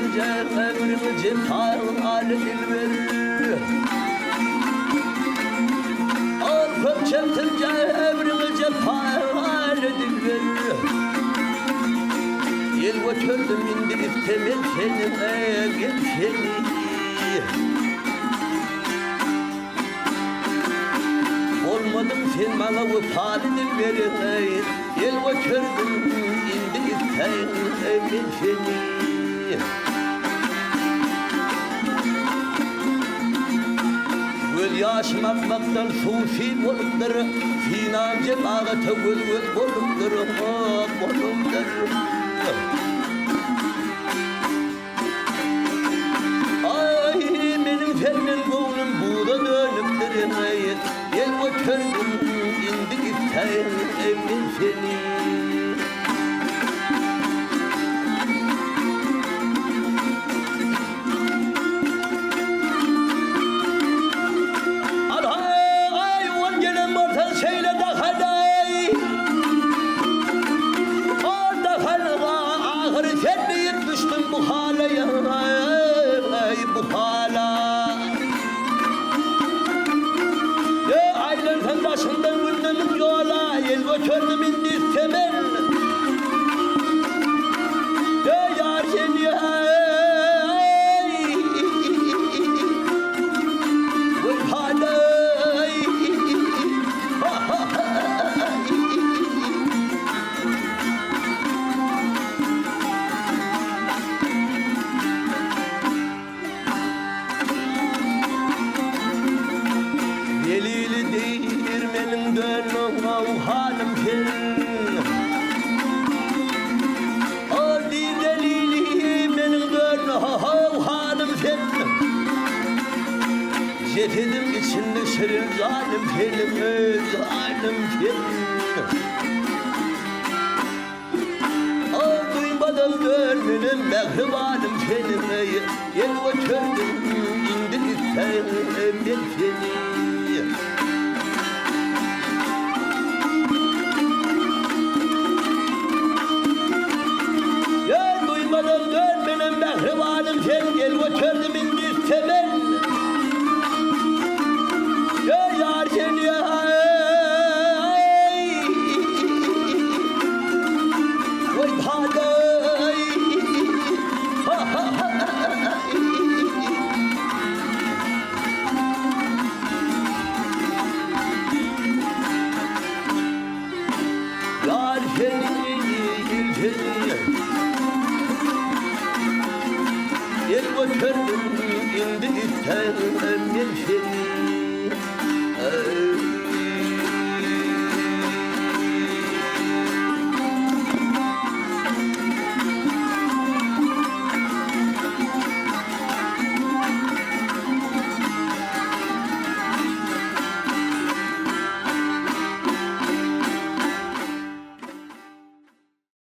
çetince ömrümü cephane dilber. Al köp çetince ömrümü cephane dilber. Yel götürdüm indirip temel senime gel seni. Olmadım sen bana vefat dilber. Yel götürdüm indirip temel seni. Göl yaşım akmaktan sufi olupdur. Sinan cemaate göl olupdur. Olupdur. Ay benim fermin gönlüm buğda dönüptür. Gel götürdüm indi gitsen emin seni. Götürdüm indi temel. Yar seni vay halay. Delili değirmenin dönüm hanım kim? O delili benim dönüm hanım kim? Cesedim içinde şirin zalim film, zalim film. O duymadım dönmenin mehribanım film. Yel götürdüm indi gitsen ben seni. Duymadım dönmenin mehribanım sen gel götürdüm indi temel. Yar seni vay halay. Yar seni Gel götürdüm indi itten ben seni.